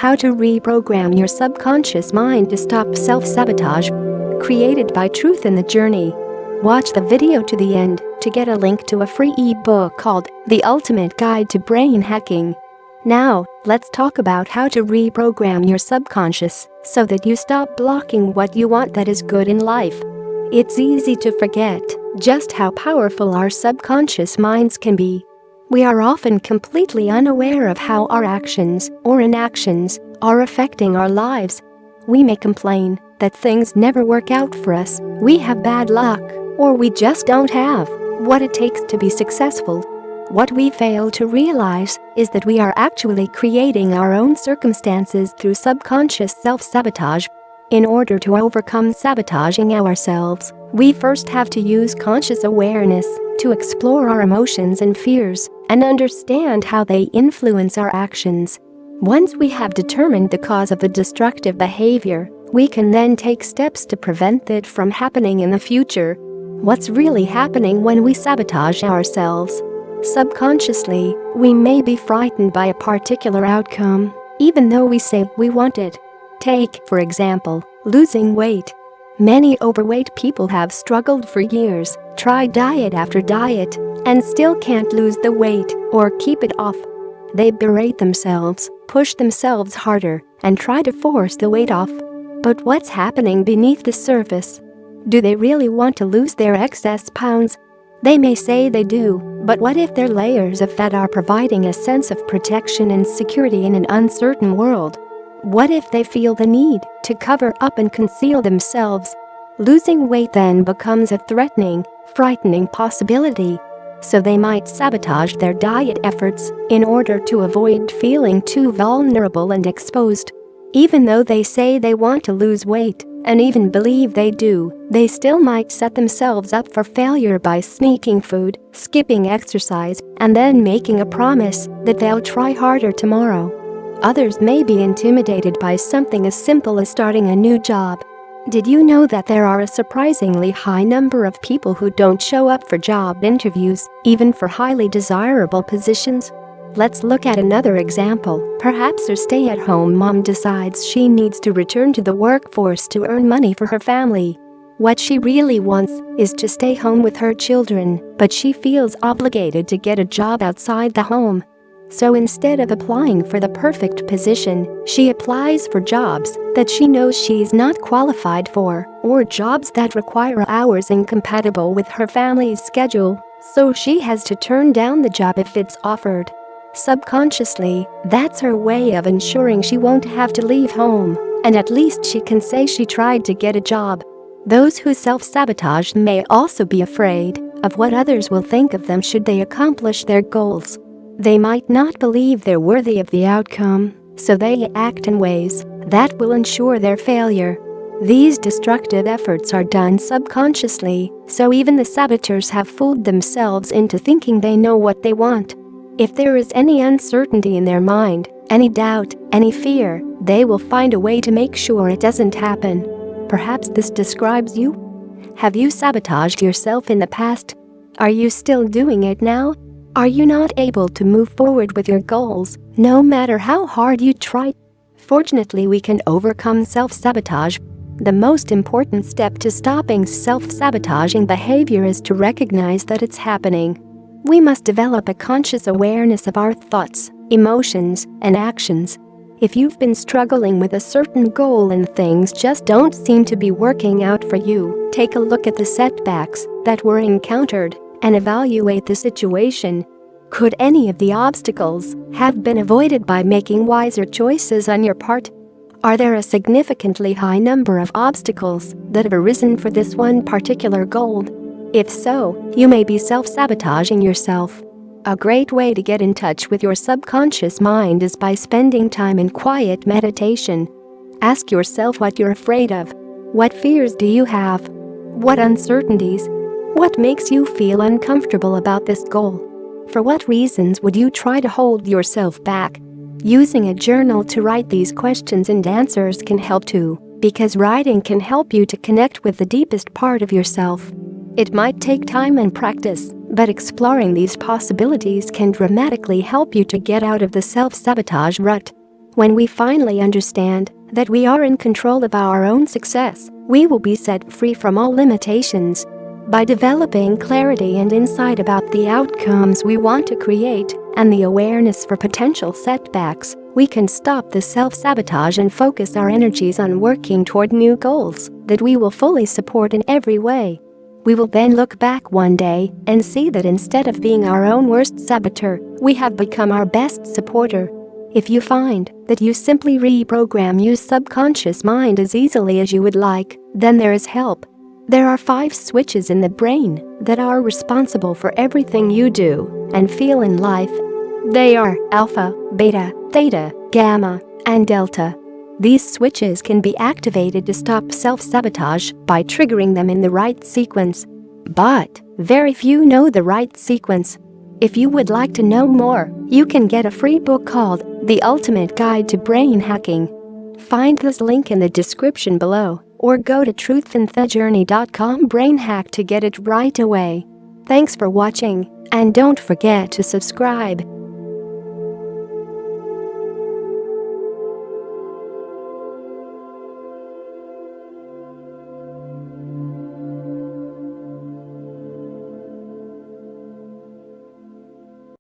How to Reprogram Your Subconscious Mind to Stop Self-Sabotage. Created by Truth in the Journey. Watch the video to the end to get a link to a free ebook called The Ultimate Guide to Brain Hacking. Now, let's talk about how to reprogram your subconscious so that you stop blocking what you want that is good in life. It's easy to forget just how powerful our subconscious minds can be. We are often completely unaware of how our actions or inactions are affecting our lives. We may complain that things never work out for us, we have bad luck, or we just don't have what it takes to be successful. What we fail to realize is that we are actually creating our own circumstances through subconscious self-sabotage. In order to overcome sabotaging ourselves, we first have to use conscious awareness to explore our emotions and fears and understand how they influence our actions. Once we have determined the cause of the destructive behavior, we can then take steps to prevent it from happening in the future. What's really happening when we sabotage ourselves? Subconsciously, we may be frightened by a particular outcome, even though we say we want it. Take, for example, losing weight. Many overweight people have struggled for years, tried diet after diet, and still can't lose the weight or keep it off. They berate themselves, push themselves harder, and try to force the weight off. But what's happening beneath the surface? Do they really want to lose their excess pounds? They may say they do, but what if their layers of fat are providing a sense of protection and security in an uncertain world? What if they feel the need to cover up and conceal themselves? Losing weight then becomes a threatening, frightening possibility. So they might sabotage their diet efforts in order to avoid feeling too vulnerable and exposed. Even though they say they want to lose weight, and even believe they do, they still might set themselves up for failure by sneaking food, skipping exercise, and then making a promise that they'll try harder tomorrow. Others may be intimidated by something as simple as starting a new job. Did you know that there are a surprisingly high number of people who don't show up for job interviews, even for highly desirable positions? Let's look at another example. Perhaps a stay-at-home mom decides she needs to return to the workforce to earn money for her family. What she really wants is to stay home with her children, but she feels obligated to get a job outside the home. So instead of applying for the perfect position, she applies for jobs that she knows she's not qualified for, or jobs that require hours incompatible with her family's schedule, so she has to turn down the job if it's offered. Subconsciously, that's her way of ensuring she won't have to leave home, and at least she can say she tried to get a job. Those who self-sabotage may also be afraid of what others will think of them should they accomplish their goals. They might not believe they're worthy of the outcome, so they act in ways that will ensure their failure. These destructive efforts are done subconsciously, so even the saboteurs have fooled themselves into thinking they know what they want. If there is any uncertainty in their mind, any doubt, any fear, they will find a way to make sure it doesn't happen. Perhaps this describes you? Have you sabotaged yourself in the past? Are you still doing it now? Are you not able to move forward with your goals, no matter how hard you try? Fortunately, we can overcome self-sabotage. The most important step to stopping self-sabotaging behavior is to recognize that it's happening. We must develop a conscious awareness of our thoughts, emotions, and actions. If you've been struggling with a certain goal and things just don't seem to be working out for you, take a look at the setbacks that were encountered and evaluate the situation. Could any of the obstacles have been avoided by making wiser choices on your part? Are there a significantly high number of obstacles that have arisen for this one particular goal? If so, you may be self-sabotaging yourself. A great way to get in touch with your subconscious mind is by spending time in quiet meditation. Ask yourself what you're afraid of. What fears do you have? What uncertainties? What makes you feel uncomfortable about this goal? For what reasons would you try to hold yourself back? Using a journal to write these questions and answers can help too, because writing can help you to connect with the deepest part of yourself. It might take time and practice, but exploring these possibilities can dramatically help you to get out of the self-sabotage rut. When we finally understand that we are in control of our own success, we will be set free from all limitations. By developing clarity and insight about the outcomes we want to create and the awareness for potential setbacks, we can stop the self-sabotage and focus our energies on working toward new goals that we will fully support in every way. We will then look back one day and see that instead of being our own worst saboteur, we have become our best supporter. If you find that you simply reprogram your subconscious mind as easily as you would like, then there is help. There are 5 switches in the brain that are responsible for everything you do and feel in life. They are alpha, beta, theta, gamma, and delta. These switches can be activated to stop self-sabotage by triggering them in the right sequence. But very few know the right sequence. If you would like to know more, you can get a free book called The Ultimate Guide to Brain Hacking. Find this link in the description below or go to truthinthejourney.com brain hack to get it right away. Thanks for watching, and don't forget to subscribe.